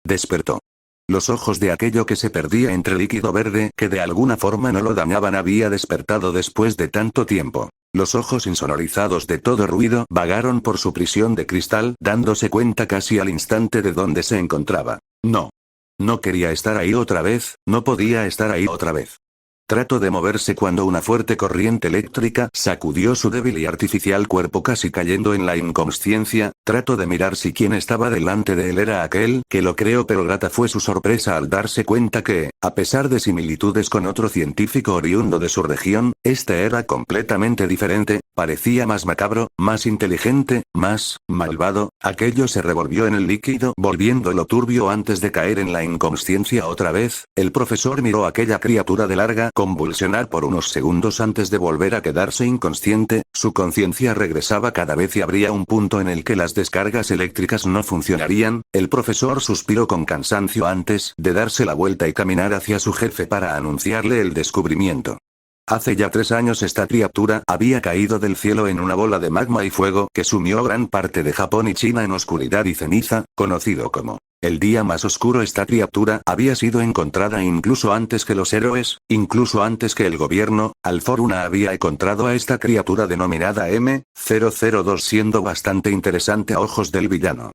Despertó. Los ojos de aquello que se perdía entre líquido verde que de alguna forma no lo dañaban había despertado después de tanto tiempo. Los ojos insonorizados de todo ruido vagaron por su prisión de cristal dándose cuenta casi al instante de dónde se encontraba. No. No quería estar ahí otra vez, no podía estar ahí otra vez. Trató de moverse cuando una fuerte corriente eléctrica sacudió su débil y artificial cuerpo casi cayendo en la inconsciencia. Trató de mirar si quien estaba delante de él era aquel que lo creó, pero grata fue su sorpresa al darse cuenta que, a pesar de similitudes con otro científico oriundo de su región, este era completamente diferente, parecía más macabro, más inteligente, más malvado. Aquello se revolvió en el líquido volviéndolo turbio antes de caer en la inconsciencia otra vez. El profesor miró a aquella criatura de larga convulsionar por unos segundos antes de volver a quedarse inconsciente. Su conciencia regresaba cada vez y habría un punto en el que las descargas eléctricas no funcionarían. El profesor suspiró con cansancio antes de darse la vuelta y caminar hacia su jefe para anunciarle el descubrimiento. Hace ya 3 años esta criatura había caído del cielo en una bola de magma y fuego que sumió gran parte de Japón y China en oscuridad y ceniza, conocido como el día más oscuro. Esta criatura había sido encontrada incluso antes que los héroes, incluso antes que el gobierno. Alforuna había encontrado a esta criatura denominada M-002 siendo bastante interesante a ojos del villano.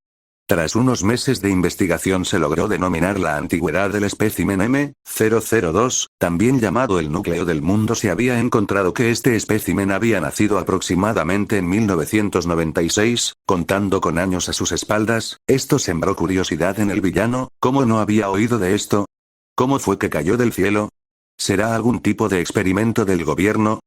Tras unos meses de investigación se logró denominar la antigüedad del espécimen M-002, también llamado el núcleo del mundo. Se había encontrado que este espécimen había nacido aproximadamente en 1996, contando con años a sus espaldas. Esto sembró curiosidad en el villano. ¿Cómo no había oído de esto? ¿Cómo fue que cayó del cielo? ¿Será algún tipo de experimento del gobierno?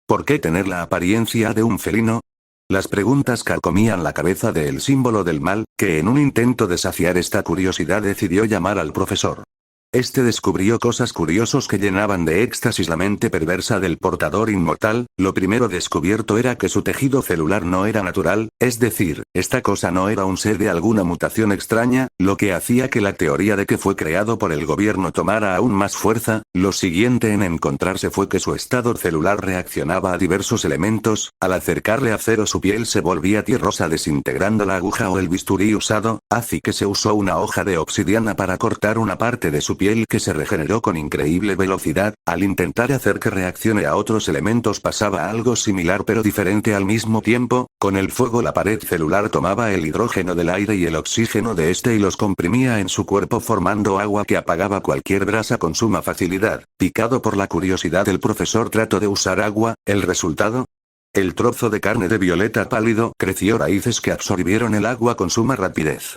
¿Por qué tener la apariencia de un felino? Las preguntas carcomían la cabeza del símbolo del mal, que en un intento de saciar esta curiosidad decidió llamar al profesor. Este descubrió cosas curiosas que llenaban de éxtasis la mente perversa del portador inmortal. Lo primero descubierto era que su tejido celular no era natural, es decir, esta cosa no era un ser de alguna mutación extraña, lo que hacía que la teoría de que fue creado por el gobierno tomara aún más fuerza. Lo siguiente en encontrarse fue que su estado celular reaccionaba a diversos elementos. Al acercarle acero su piel se volvía tierrosa desintegrando la aguja o el bisturí usado, así que se usó una hoja de obsidiana para cortar una parte de su piel que se regeneró con increíble velocidad. Al intentar hacer que reaccione a otros elementos pasaba algo similar pero diferente al mismo tiempo. Con el fuego la pared celular tomaba el hidrógeno del aire y el oxígeno de este y los comprimía en su cuerpo formando agua que apagaba cualquier brasa con suma facilidad. Picado por la curiosidad el profesor trató de usar agua. ¿El resultado? El trozo de carne de violeta pálido creció raíces que absorbieron el agua con suma rapidez.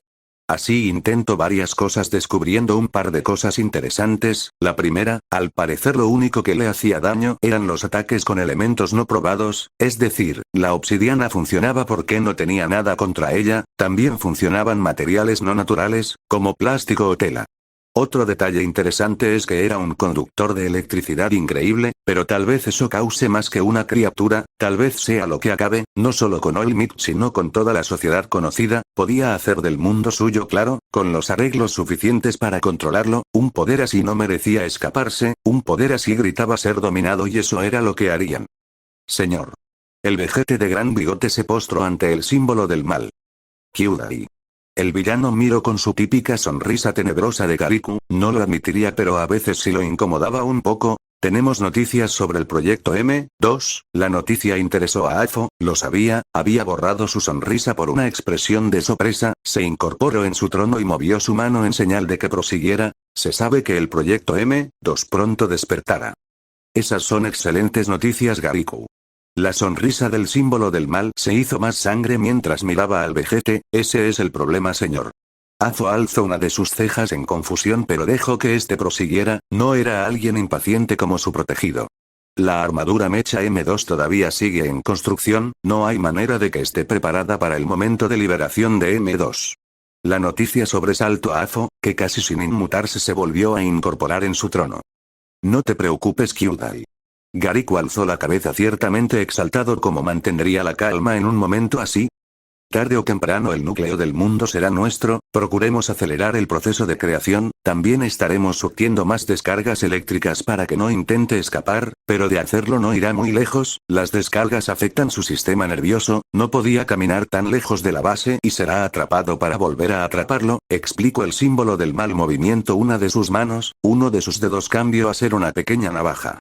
Así intentó varias cosas descubriendo un par de cosas interesantes. La primera, al parecer lo único que le hacía daño eran los ataques con elementos no probados, es decir, la obsidiana funcionaba porque no tenía nada contra ella, también funcionaban materiales no naturales, como plástico o tela. Otro detalle interesante es que era un conductor de electricidad increíble, pero tal vez eso cause más que una criatura, tal vez sea lo que acabe, no solo con Olmec sino con toda la sociedad conocida. Podía hacer del mundo suyo, claro, con los arreglos suficientes para controlarlo. Un poder así no merecía escaparse, un poder así gritaba ser dominado y eso era lo que harían. Señor. El vejete de gran bigote se postró ante el símbolo del mal. Kyudai. El villano miró con su típica sonrisa tenebrosa de Gariku. No lo admitiría pero a veces sí lo incomodaba un poco. Tenemos noticias sobre el proyecto M2. La noticia interesó a Afo, lo sabía, había borrado su sonrisa por una expresión de sorpresa, se incorporó en su trono y movió su mano en señal de que prosiguiera. Se sabe que el proyecto M2 pronto despertará. Esas son excelentes noticias, Gariku. La sonrisa del símbolo del mal se hizo más sangre mientras miraba al vejete. Ese es el problema, señor. Afo alzó una de sus cejas en confusión pero dejó que este prosiguiera. No era alguien impaciente como su protegido. La armadura mecha M2 todavía sigue en construcción, no hay manera de que esté preparada para el momento de liberación de M2. La noticia sobresaltó a Afo, que casi sin inmutarse se volvió a incorporar en su trono. No te preocupes, Kyudai. Gariku alzó la cabeza ciertamente exaltado. ¿Cómo mantendría la calma en un momento así? Tarde o temprano el núcleo del mundo será nuestro, procuremos acelerar el proceso de creación, también estaremos surtiendo más descargas eléctricas para que no intente escapar, pero de hacerlo no irá muy lejos, las descargas afectan su sistema nervioso, no podía caminar tan lejos de la base y será atrapado para volver a atraparlo, explico el símbolo del mal movimiento una de sus manos, uno de sus dedos cambió a ser una pequeña navaja.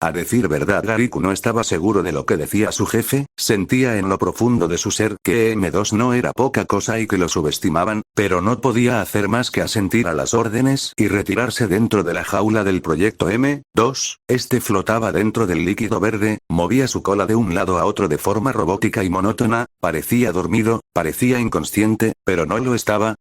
A decir verdad Gariku no estaba seguro de lo que decía su jefe, sentía en lo profundo de su ser que M2 no era poca cosa y que lo subestimaban, pero no podía hacer más que asentir a las órdenes y retirarse dentro de la jaula del proyecto M2, este flotaba dentro del líquido verde, movía su cola de un lado a otro de forma robótica y monótona, parecía dormido, parecía inconsciente, pero no lo estaba.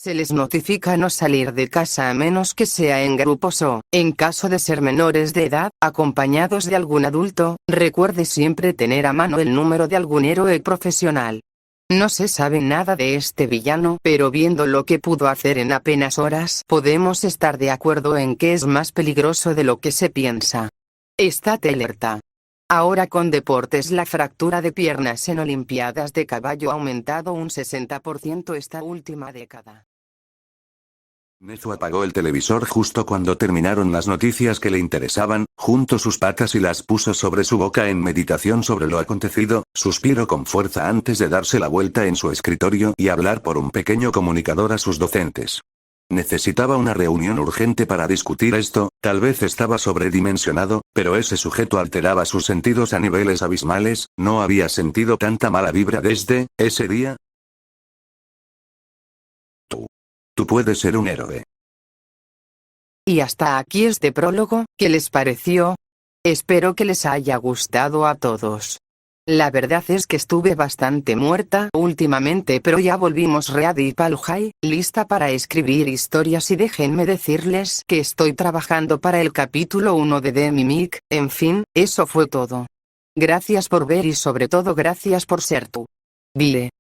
Se les notifica no salir de casa a menos que sea en grupos o, en caso de ser menores de edad, acompañados de algún adulto, recuerde siempre tener a mano el número de algún héroe profesional. No se sabe nada de este villano, pero viendo lo que pudo hacer en apenas horas, podemos estar de acuerdo en que es más peligroso de lo que se piensa. Estate alerta. Ahora con deportes la fractura de piernas en Olimpiadas de caballo ha aumentado un 60% esta última década. Nezu apagó el televisor justo cuando terminaron las noticias que le interesaban, juntó sus patas y las puso sobre su boca en meditación sobre lo acontecido, suspiró con fuerza antes de darse la vuelta en su escritorio y hablar por un pequeño comunicador a sus docentes. Necesitaba una reunión urgente para discutir esto, tal vez estaba sobredimensionado, pero ese sujeto alteraba sus sentidos a niveles abismales, no había sentido tanta mala vibra desde ese día. Tú puedes ser un héroe. Y hasta aquí este prólogo, ¿qué les pareció? Espero que les haya gustado a todos. La verdad es que estuve bastante muerta últimamente, pero ya volvimos ready pal high, lista para escribir historias y déjenme decirles que estoy trabajando para el capítulo 1 de Demi-Mic, en fin, eso fue todo. Gracias por ver y sobre todo gracias por ser tú. Bye.